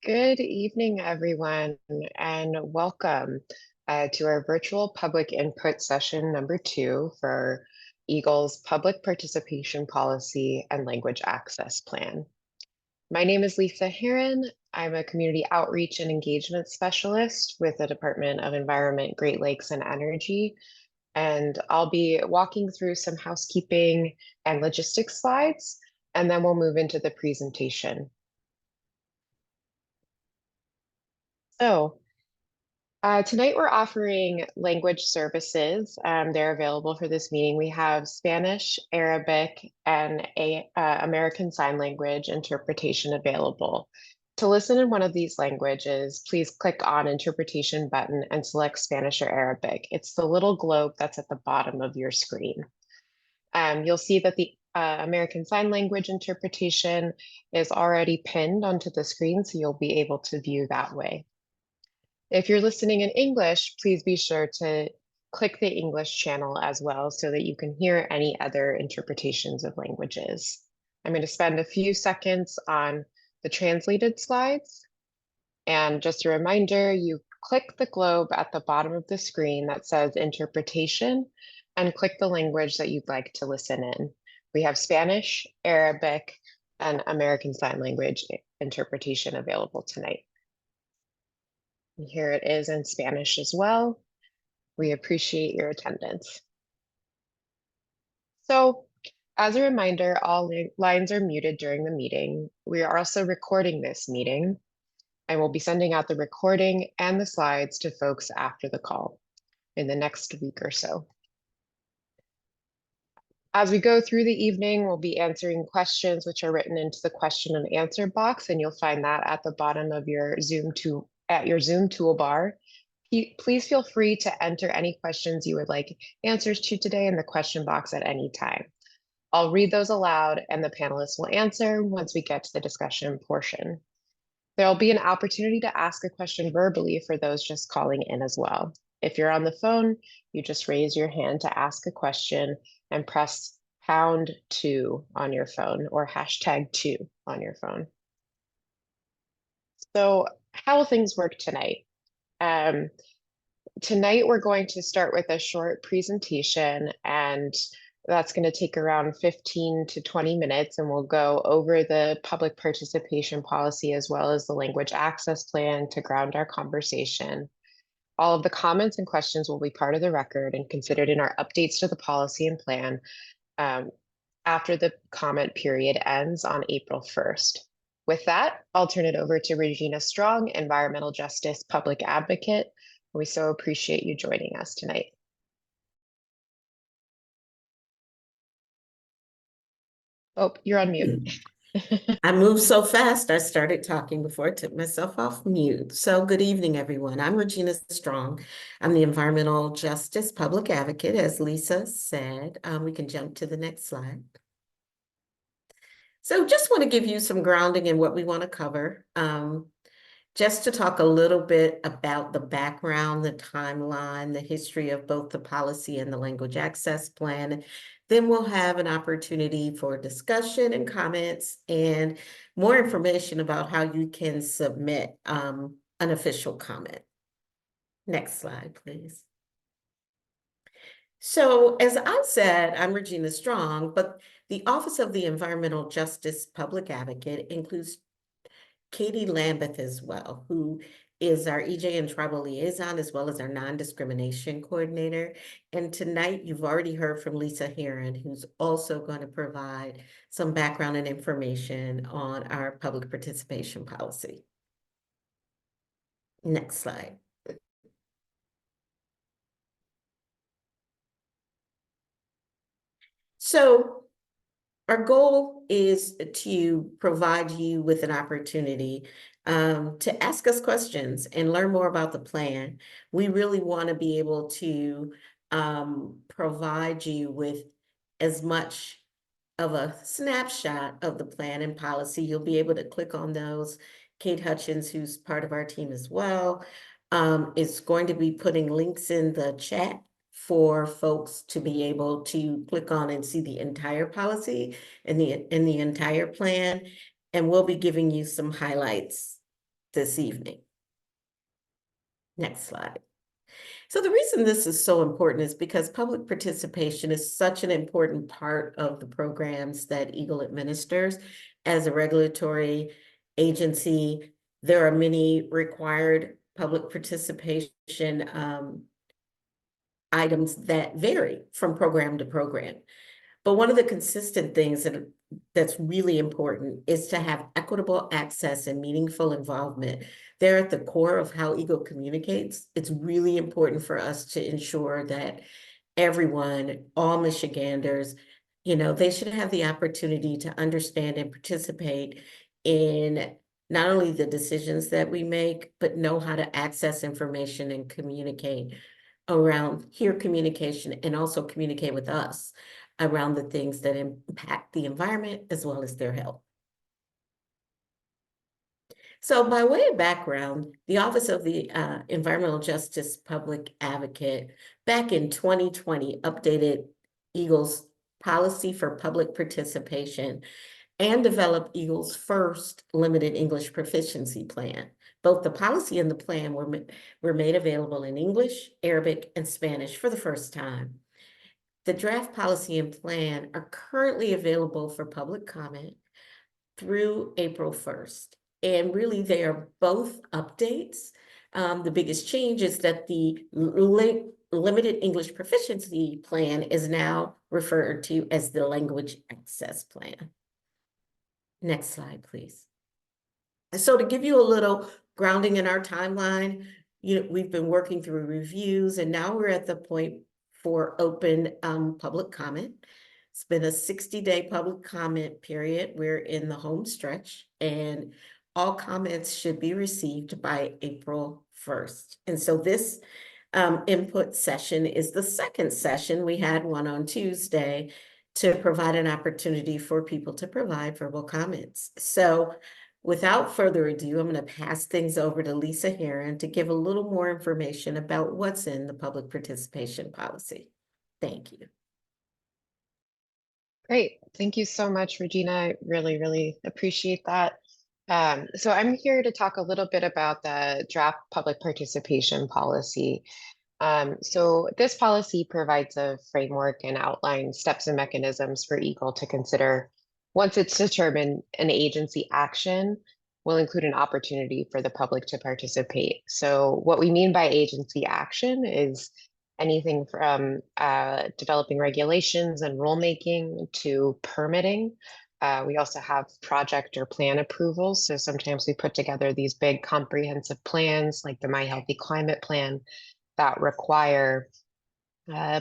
Good evening, everyone, and welcome to our virtual public input session number 2 for EAGLE's Public Participation Policy and Language Access Plan. My name is Lisa Heron. I'm a Community Outreach and Engagement Specialist with the Department of Environment, Great Lakes, and Energy, and I'll be walking through some housekeeping and logistics slides, and then we'll move into the presentation. So, tonight we're offering language services. They're available for this meeting. We have Spanish, Arabic, and American Sign Language interpretation available. To listen in one of these languages, please click on interpretation button and select Spanish or Arabic. It's the little globe that's at the bottom of your screen. You'll see that the American Sign Language interpretation is already pinned onto the screen, so you'll be able to view that way. If you're listening in English, please be sure to click the English channel as well so that you can hear any other interpretations of languages. I'm going to spend a few seconds on the translated slides. And just a reminder, you click the globe at the bottom of the screen that says interpretation and click the language that you'd like to listen in. We have Spanish, Arabic, and American Sign Language interpretation available tonight. Here it is in Spanish as well. We appreciate your attendance. So, as a reminder, all lines are muted during the meeting. We are also recording this meeting, and we'll be sending out the recording and the slides to folks after the call in the next week or so. As we go through the evening, we'll be answering questions which are written into the question and answer box, and you'll find that at the bottom of your Zoom toolbar. Please feel free to enter any questions you would like answers to today in the question box at any time. I'll read those aloud and the panelists will answer once we get to the discussion portion. There'll be an opportunity to ask a question verbally for those just calling in as well. If you're on the phone, you just raise your hand to ask a question and press #2 on your phone or #2 on your phone. So how will things work tonight? Tonight, we're going to start with a short presentation, and that's going to take around 15 to 20 minutes, and we'll go over the public participation policy as well as the language access plan to ground our conversation. All of the comments and questions will be part of the record and considered in our updates to the policy and plan after the comment period ends on April 1st. With that, I'll turn it over to Regina Strong, Environmental Justice Public Advocate. We so appreciate you joining us tonight. Oh, you're on mute. I moved so fast, I started talking before I took myself off mute. So good evening, everyone. I'm Regina Strong. I'm the Environmental Justice Public Advocate, as Lisa said. We can jump to the next slide. So just want to give you some grounding in what we want to cover. Just to talk a little bit about the background, the timeline, the history of both the policy and the language access plan. Then we'll have an opportunity for discussion and comments and more information about how you can submit an official comment. Next slide, please. So as I said, I'm Regina Strong, but the Office of the Environmental Justice Public Advocate includes Katie Lambeth as well, who is our EJ and Tribal Liaison, as well as our non-discrimination coordinator. And tonight, you've already heard from Lisa Heron, who's also going to provide some background and information on our public participation policy. Next slide. So our goal is to provide you with an opportunity to ask us questions and learn more about the plan. We really want to be able to provide you with as much of a snapshot of the plan and policy. You'll be able to click on those. Kate Hutchins, who's part of our team as well, is going to be putting links in the chat for folks to be able to click on and see the entire policy and the entire plan. And we'll be giving you some highlights this evening. Next slide. So the reason this is so important is because public participation is such an important part of the programs that Eagle administers. As a regulatory agency, there are many required public participation items that vary from program to program. But one of the consistent things that's really important is to have equitable access and meaningful involvement. They're at the core of how Eagle communicates. It's really important for us to ensure that everyone, all Michiganders, they should have the opportunity to understand and participate in not only the decisions that we make, but know how to access information and communicate around communication and also communicate with us around the things that impact the environment as well as their health. So by way of background, the Office of the Environmental Justice Public Advocate back in 2020 updated Eagle's policy for public participation and developed Eagle's first limited English proficiency plan. Both the policy and the plan were made available in English, Arabic, and Spanish for the first time. The draft policy and plan are currently available for public comment through April 1st. And really, they are both updates. The biggest change is that the limited English proficiency plan is now referred to as the language access plan. Next slide, please. So to give you a little grounding in our timeline, we've been working through reviews, and now we're at the point for open public comment. It's been a 60-day public comment period. We're in the home stretch, and all comments should be received by April 1st. And so this input session is the second session. We had one on Tuesday to provide an opportunity for people to provide verbal comments. So without further ado, I'm going to pass things over to Lisa Heron to give a little more information about what's in the public participation policy. Thank you. Great. Thank you so much, Regina. I really, really appreciate that. So I'm here to talk a little bit about the draft public participation policy. So this policy provides a framework and outlines steps and mechanisms for Eagle to consider once it's determined an agency action will include an opportunity for the public to participate. So what we mean by agency action is anything from developing regulations and rulemaking to permitting. We also have project or plan approvals. So sometimes we put together these big comprehensive plans like the My Healthy Climate Plan that require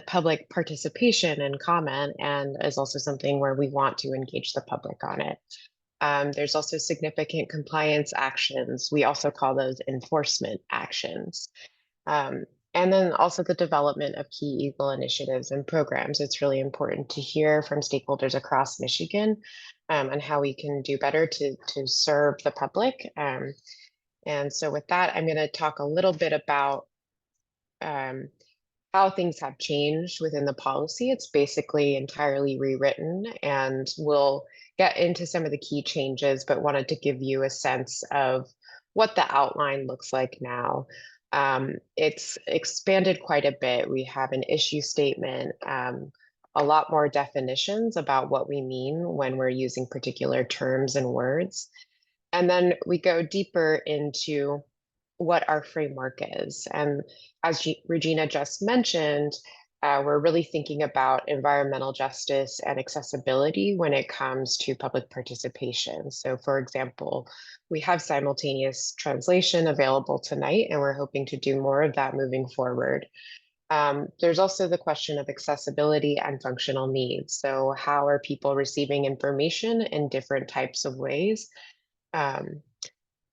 public participation and comment, and is also something where we want to engage the public on it. There's also significant compliance actions. We also call those enforcement actions. And then also the development of key Eagle initiatives and programs. It's really important to hear from stakeholders across Michigan and how we can do better to serve the public. And so with that, I'm going to talk a little bit about how things have changed within the policy. It's basically entirely rewritten, and we'll get into some of the key changes, but wanted to give you a sense of what the outline looks like now. It's expanded quite a bit. We have an issue statement, a lot more definitions about what we mean when we're using particular terms and words. And then we go deeper into what our framework is. And as Regina just mentioned, we're really thinking about environmental justice and accessibility when it comes to public participation. So for example, we have simultaneous translation available tonight, and we're hoping to do more of that moving forward. There's also the question of accessibility and functional needs. So how are people receiving information in different types of ways?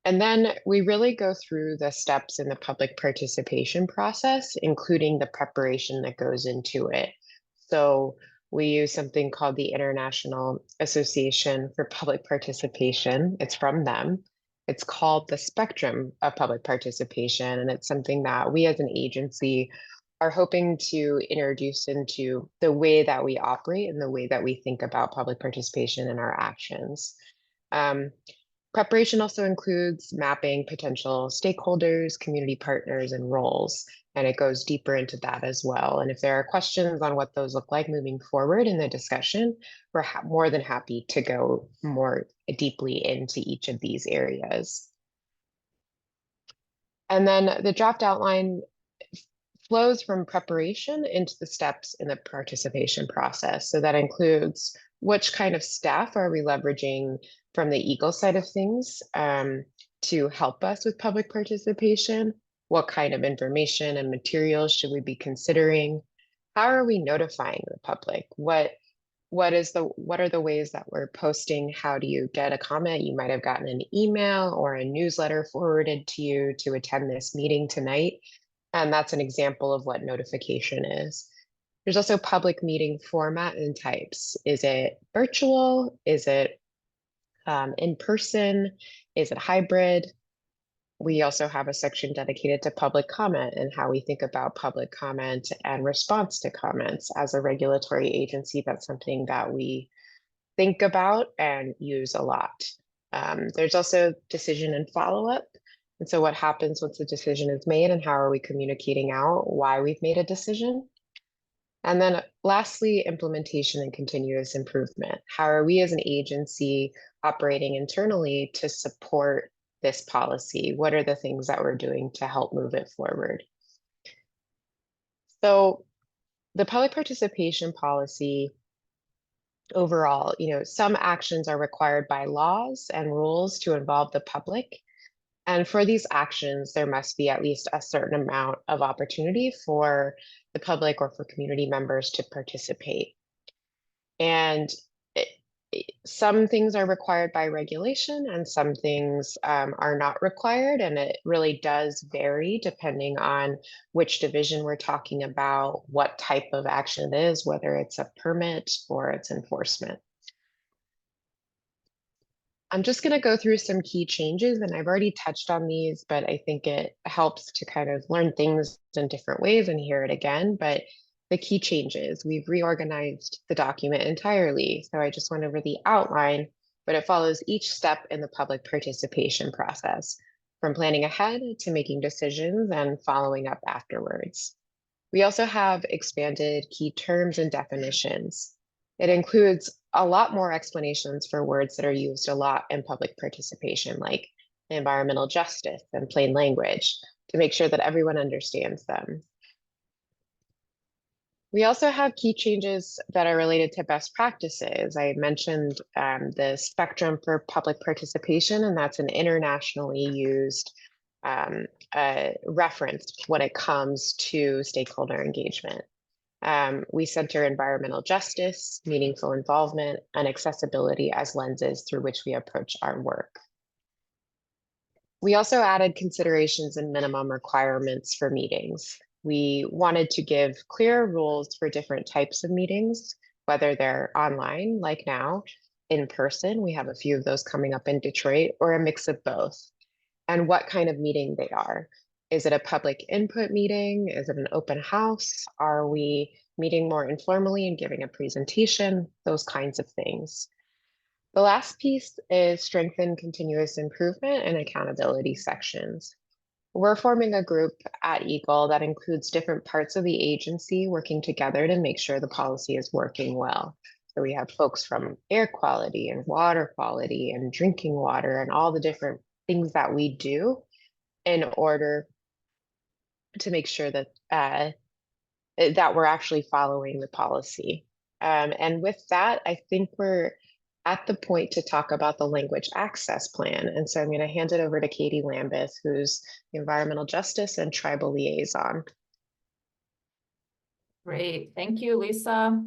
And then we really go through the steps in the public participation process, including the preparation that goes into it. So we use something called the International Association for Public Participation. It's from them. It's called the Spectrum of Public Participation, and it's something that we as an agency are hoping to introduce into the way that we operate and the way that we think about public participation in our actions. Preparation also includes mapping potential stakeholders, community partners, and roles, and it goes deeper into that as well. And if there are questions on what those look like moving forward in the discussion, we're more than happy to go more deeply into each of these areas. And then the draft outline flows from preparation into the steps in the participation process. So that includes which kind of staff are we leveraging from the Eagle side of things to help us with public participation? What kind of information and materials should we be considering? How are we notifying the public? What are the ways that we're posting? How do you get a comment? You might have gotten an email or a newsletter forwarded to you to attend this meeting tonight. And that's an example of what notification is. There's also public meeting format and types. Is it virtual? Is it in person? Is it hybrid? We also have a section dedicated to public comment and how we think about public comment and response to comments. As a regulatory agency, that's something that we think about and use a lot. There's also decision and follow-up. And so what happens once the decision is made and how are we communicating out why we've made a decision? And then lastly, implementation and continuous improvement. How are we as an agency operating internally to support this policy? What are the things that we're doing to help move it forward? So the public participation policy overall, some actions are required by laws and rules to involve the public. And for these actions, there must be at least a certain amount of opportunity for the public or for community members to participate. And some things are required by regulation and some things are not required. And it really does vary depending on which division we're talking about, what type of action it is, whether it's a permit or it's enforcement. I'm just going to go through some key changes, and I've already touched on these, but I think it helps to kind of learn things in different ways and hear it again. But the key changes, we've reorganized the document entirely. So I just went over the outline, but it follows each step in the public participation process, from planning ahead to making decisions and following up afterwards. We also have expanded key terms and definitions. It includes a lot more explanations for words that are used a lot in public participation, like environmental justice and plain language, to make sure that everyone understands them. We also have key changes that are related to best practices. I mentioned the spectrum for public participation, and that's an internationally used reference when it comes to stakeholder engagement. We center environmental justice, meaningful involvement, and accessibility as lenses through which we approach our work. We also added considerations and minimum requirements for meetings. We wanted to give clear rules for different types of meetings, whether they're online, like now, in person, we have a few of those coming up in Detroit, or a mix of both, and what kind of meeting they are. Is it a public input meeting? Is it an open house? Are we meeting more informally and giving a presentation? Those kinds of things. The last piece is strengthen continuous improvement and accountability sections. We're forming a group at Eagle that includes different parts of the agency working together to make sure the policy is working well. So we have folks from air quality and water quality and drinking water and all the different things that we do in order to make sure that that we're actually following the policy. And with that, I think we're at the point to talk about the language access plan. And so I'm going to hand it over to Katie Lambeth, who's the environmental justice and tribal liaison. Great, thank you, Lisa.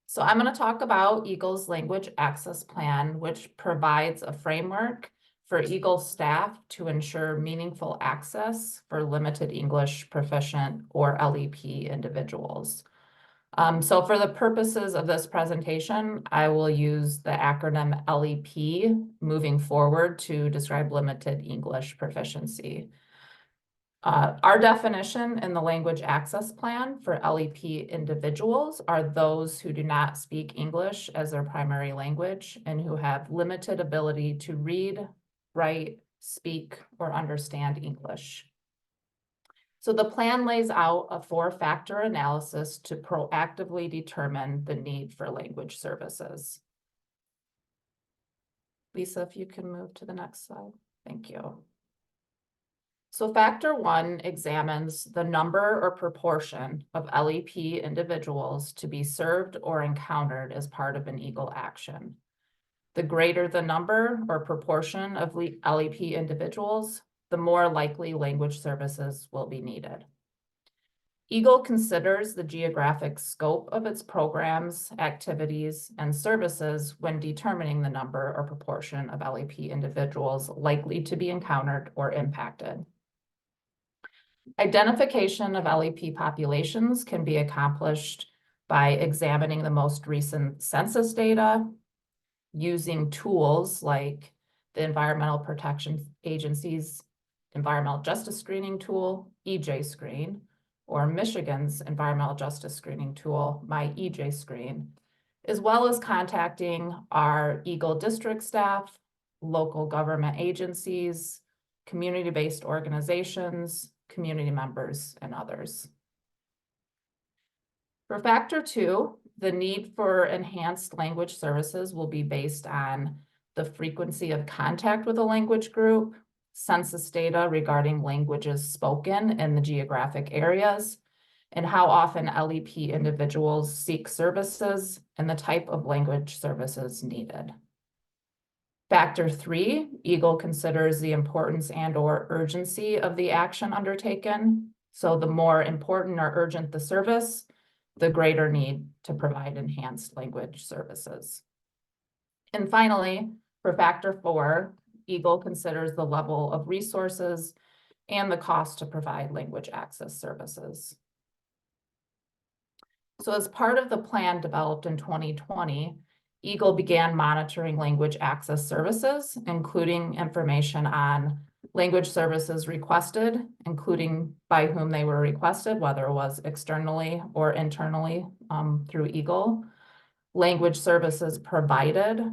So I'm going to talk about Eagle's language access plan, which provides a framework for Eagle staff to ensure meaningful access for limited English proficient or LEP individuals. So for the purposes of this presentation, I will use the acronym LEP moving forward to describe limited English proficiency. Our definition in the language access plan for LEP individuals are those who do not speak English as their primary language and who have limited ability to read, write, speak, or understand English. So the plan lays out a 4-factor analysis to proactively determine the need for language services. Lisa, if you can move to the next slide. Thank you. So factor 1 examines the number or proportion of LEP individuals to be served or encountered as part of an EAGLE action. The greater the number or proportion of LEP individuals, the more likely language services will be needed. EAGLE considers the geographic scope of its programs, activities, and services when determining the number or proportion of LEP individuals likely to be encountered or impacted. Identification of LEP populations can be accomplished by examining the most recent census data, using tools like the Environmental Protection Agency's Environmental Justice Screening Tool, EJ-Screen, or Michigan's Environmental Justice Screening Tool, MyEJ-Screen, as well as contacting our EAGLE district staff, local government agencies, community-based organizations, community members, and others. For factor 2, the need for enhanced language services will be based on the frequency of contact with a language group, census data regarding languages spoken in the geographic areas, and how often LEP individuals seek services and the type of language services needed. Factor 3, EAGLE considers the importance and/or urgency of the action undertaken. So the more important or urgent the service, the greater need to provide enhanced language services. And finally, for factor 4, EAGLE considers the level of resources and the cost to provide language access services. So as part of the plan developed in 2020, EAGLE began monitoring language access services, including information on language services requested, including by whom they were requested, whether it was externally or internally through EAGLE, language services provided,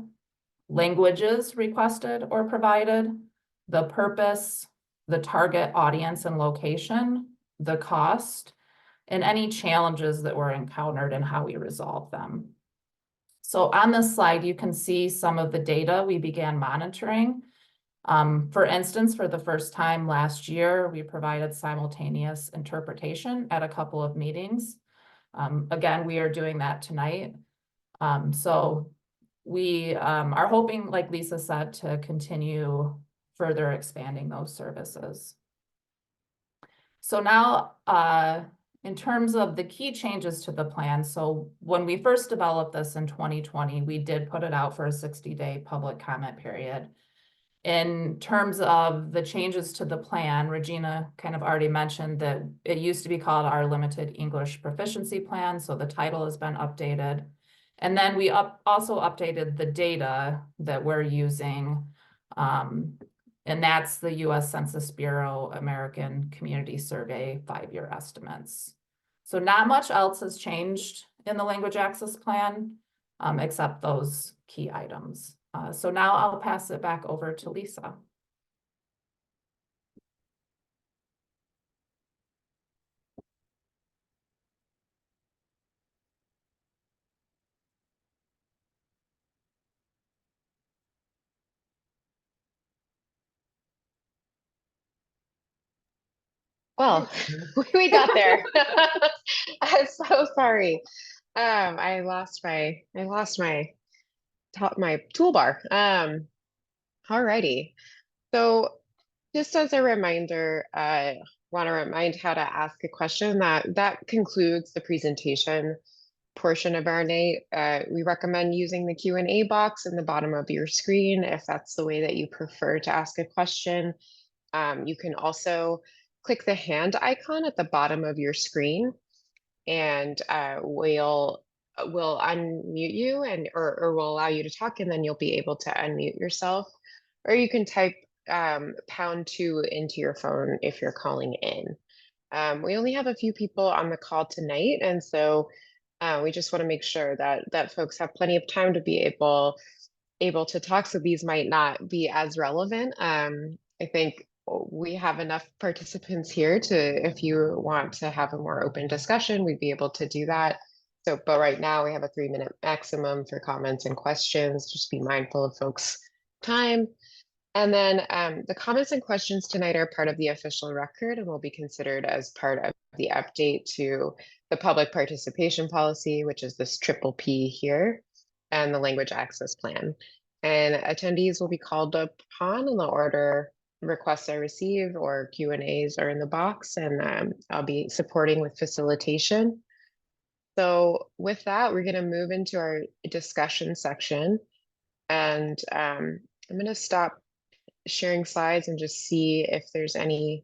languages requested or provided, the purpose, the target audience and location, the cost, and any challenges that were encountered and how we resolve them. So on this slide, you can see some of the data we began monitoring. For instance, for the first time last year, we provided simultaneous interpretation at a couple of meetings. Again, we are doing that tonight. So we are hoping, like Lisa said, to continue further expanding those services. So now, in terms of the key changes to the plan, so when we first developed this in 2020, we did put it out for a 60-day public comment period. In terms of the changes to the plan, Regina kind of already mentioned that it used to be called our Limited English Proficiency Plan, so the title has been updated. And then we also updated the data that we're using, and that's the US Census Bureau American Community Survey 5-year estimates. So not much else has changed in the language access plan, except those key items. So now I'll pass it back over to Lisa. Well, we got there. I'm so sorry. I lost my toolbar. Alrighty. So just as a reminder, want to remind how to ask a question. That concludes the presentation portion of our night. We recommend using the Q&A box in the bottom of your screen if that's the way that you prefer to ask a question. You can also click the hand icon at the bottom of your screen, and we'll unmute you or we'll allow you to talk, and then you'll be able to unmute yourself. Or you can type #2 into your phone if you're calling in. We only have a few people on the call tonight, and so we just want to make sure that folks have plenty of time to be able able to talk, so these might not be as relevant. I think we have enough participants here to, if you want to have a more open discussion, we'd be able to do that. So, but right now we have a 3-minute maximum for comments and questions. Just be mindful of folks' time. And then the comments and questions tonight are part of the official record and will be considered as part of the update to the public participation policy, which is this triple P here, and the language access plan. And attendees will be called upon in the order requests I receive or Q&As are in the box, and I'll be supporting with facilitation. So with that, we're going to move into our discussion section. And I'm going to stop sharing slides and just see if there's any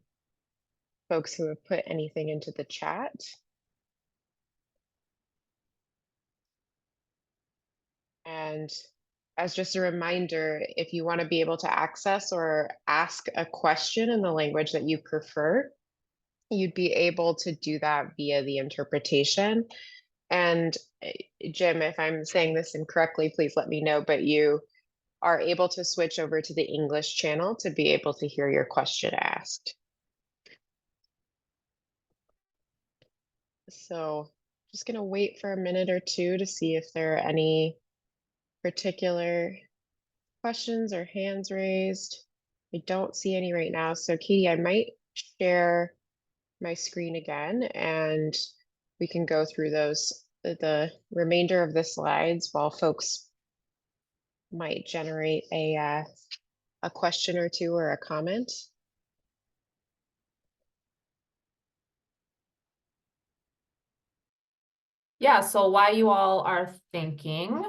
folks who have put anything into the chat. And as just a reminder, if you want to be able to access or ask a question in the language that you prefer, you'd be able to do that via the interpretation. And Jim, if I'm saying this incorrectly, please let me know, but you are able to switch over to the English channel to be able to hear your question asked. So just going to wait for a minute or two to see if there are any particular questions or hands raised. I don't see any right now. So Katie, I might share my screen again and we can go through those, the remainder of the slides while folks might generate a question or two or a comment. Yeah, so while you all are thinking,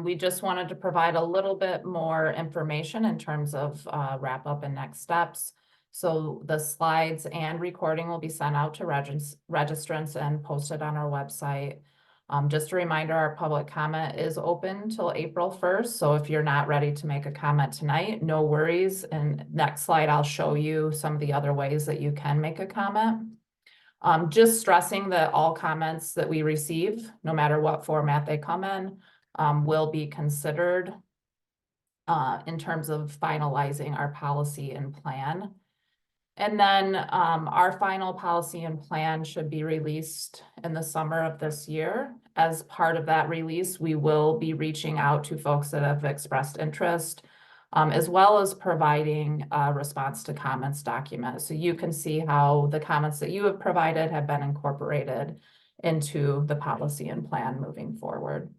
we just wanted to provide a little bit more information in terms of wrap up and next steps. So the slides and recording will be sent out to registrants and posted on our website. Just a reminder, our public comment is open till April 1st. So if you're not ready to make a comment tonight, no worries. And next slide, I'll show you some of the other ways that you can make a comment. Just stressing that all comments that we receive, no matter what format they come in, will be considered in terms of finalizing our policy and plan. And then our final policy and plan should be released in the summer of this year. As part of that release, we will be reaching out to folks that have expressed interest, as well as providing a response to comments document. So you can see how the comments that you have provided have been incorporated into the policy and plan moving forward.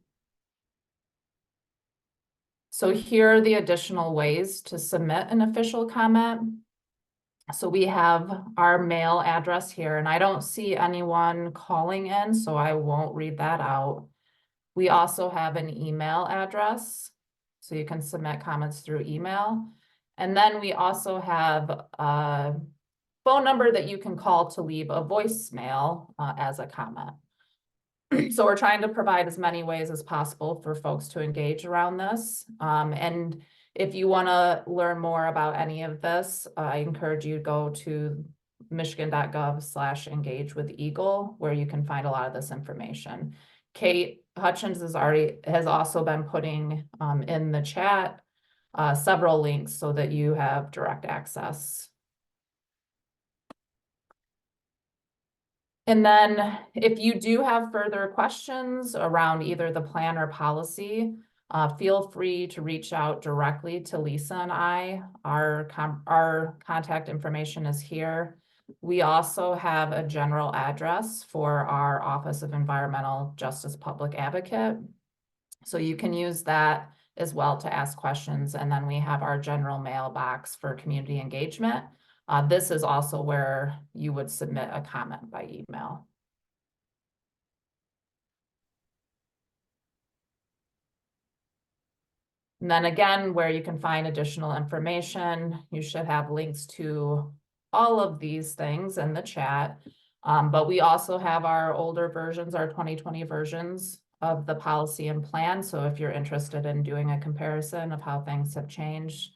So here are the additional ways to submit an official comment. So we have our mail address here, and I don't see anyone calling in, so I won't read that out. We also have an email address, so you can submit comments through email. And then we also have a phone number that you can call to leave a voicemail as a comment. So we're trying to provide as many ways as possible for folks to engage around this. And if you want to learn more about any of this, I encourage you to go to michigan.gov/engage with Eagle, where you can find a lot of this information. Kate Hutchins has also been putting in the chat several links so that you have direct access. And then if you do have further questions around either the plan or policy, feel free to reach out directly to Lisa and I. Our contact information is here. We also have a general address for our Office of Environmental Justice Public Advocate. So you can use that as well to ask questions. And then we have our general mailbox for community engagement. This is also where you would submit a comment by email. And then again, where you can find additional information, you should have links to all of these things in the chat. But we also have our older versions, our 2020 versions of the policy and plan. So if you're interested in doing a comparison of how things have changed,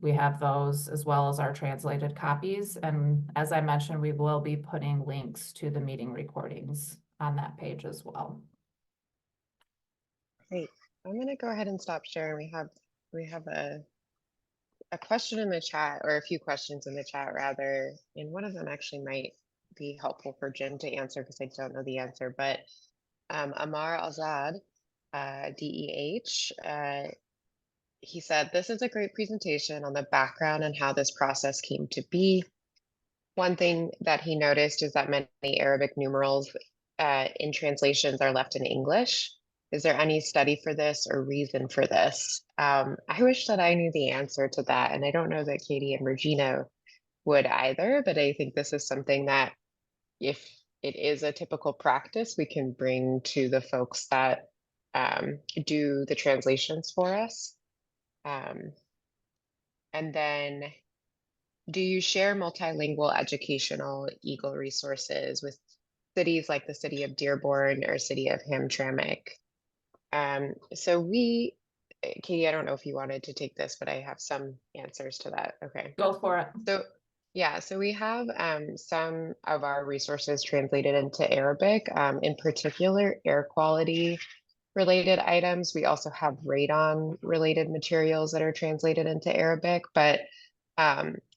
we have those as well as our translated copies. And as I mentioned, we will be putting links to the meeting recordings on that page as well. Great. I'm gonna go ahead and stop sharing. We have a question in the chat, or a few questions in the chat rather, and one of them actually might be helpful for Jim to answer because I don't know the answer. But Amar Azad, DEH, he said, "This is a great presentation on the background and how this process came to be. One thing that he noticed is that many Arabic numerals in translations are left in English. Is there any study for this or reason for this?" I wish that I knew the answer to that, and I don't know that Katie and Regina would either, but I think this is something that if it is a typical practice, we can bring to the folks that do the translations for us. And then, do you share multilingual educational Eagle resources with cities like the city of Dearborn or city of Hamtramck? So Katie, I don't know if you wanted to take this, but I have some answers to that. Okay. Go for it. So yeah, so we have some of our resources translated into Arabic, in particular air quality related items. We also have radon related materials that are translated into Arabic. But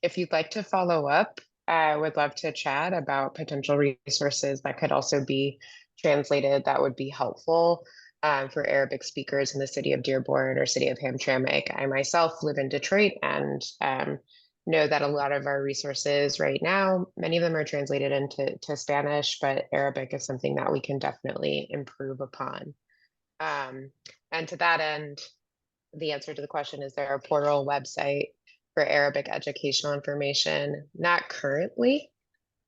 if you'd like to follow up, I would love to chat about potential resources that could also be translated that would be helpful for Arabic speakers in the city of Dearborn or city of Hamtramck. I myself live in Detroit and know that a lot of our resources right now, many of them are translated into Spanish, but Arabic is something that we can definitely improve upon. And to that end, the answer to the question, is there a portal website for Arabic educational information? Not currently,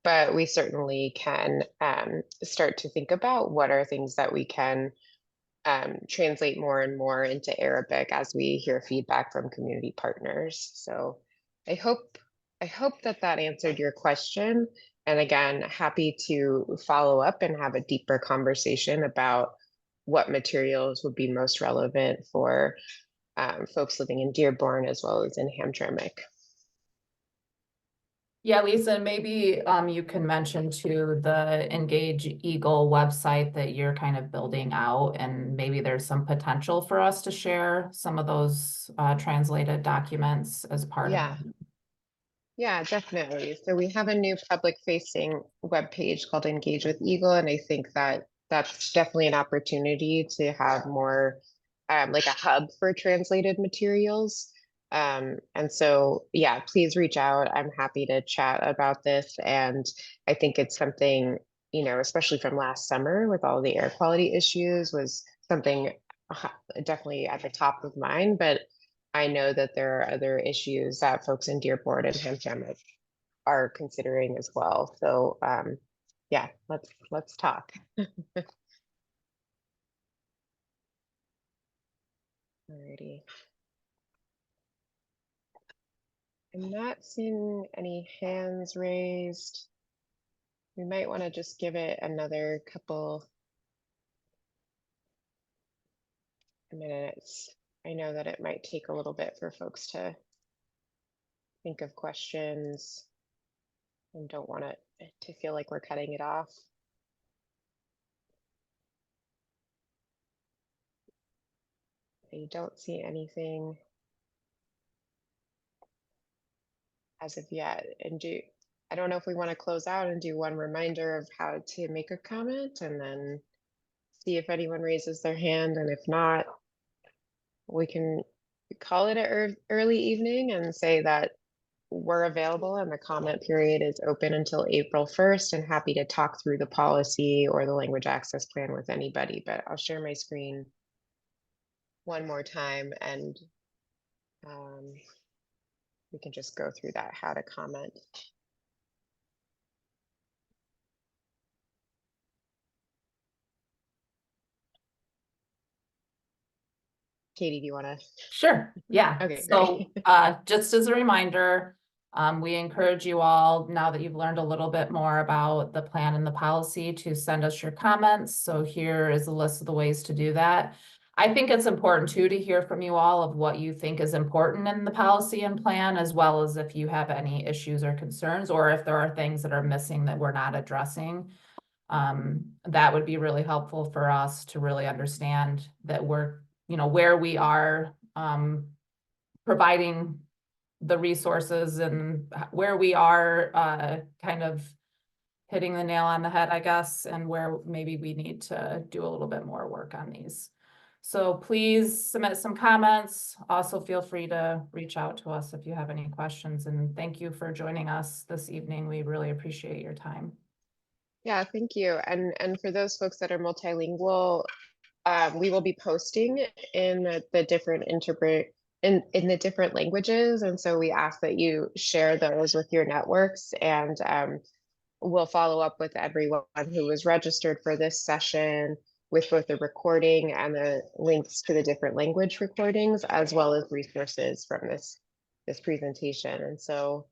but we certainly can start to think about what are things that we can translate more and more into Arabic as we hear feedback from community partners. So I hope that answered your question. And again, happy to follow up and have a deeper conversation about what materials would be most relevant for folks living in Dearborn as well as in Hamtramck. Yeah, Lisa, maybe you can mention to the Engage Eagle website that you're kind of building out, and maybe there's some potential for us to share some of those translated documents as part Yeah. of. Yeah, definitely. So we have a new public facing webpage called Engage with Eagle, and I think that that's definitely an opportunity to have more like a hub for translated materials. And so, yeah, please reach out. I'm happy to chat about this. And I think it's something, especially from last summer with all the air quality issues, was something definitely at the top of mind. But I know that there are other issues that folks in Dearborn and Hamtramck are considering as well. So yeah, let's talk. Alrighty. I'm not seeing any hands raised. We might want to just give it another couple minutes. I know that it might take a little bit for folks to think of questions and don't want it to feel like we're cutting it off. I don't see anything as of yet. And I don't know if we want to close out and do one reminder of how to make a comment and then see if anyone raises their hand. And if not, we can call it an early evening and say that we're available and the comment period is open until April 1st, and happy to talk through the policy or the language access plan with anybody. But I'll share my screen one more time and we can just go through that, how to comment. Katie, do you want to? Sure, yeah. Okay, So great. just as a reminder, we encourage you all, now that you've learned a little bit more about the plan and the policy, to send us your comments. So here is a list of the ways to do that. I think it's important too to hear from you all of what you think is important in the policy and plan, as well as if you have any issues or concerns, or if there are things that are missing that we're not addressing. That would be really helpful for us to really understand that we're you know, where we are, providing the resources and where we are, kind of hitting the nail on the head, I guess, and where maybe we need to do a little bit more work on these. So please submit some comments. Also feel free to reach out to us if you have any questions, and thank you for joining us this evening. We really appreciate your time. Yeah, thank you. And for those folks that are multilingual, we will be posting in the different in the different languages. And so we ask that you share those with your networks, and we'll follow up with everyone who was registered for this session with both the recording and the links to the different language recordings, as well as resources from this presentation. And so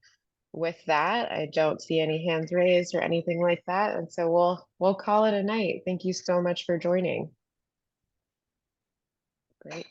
with that, I don't see any hands raised or anything like that. And so we'll call it a night. Thank you so much for joining. Great.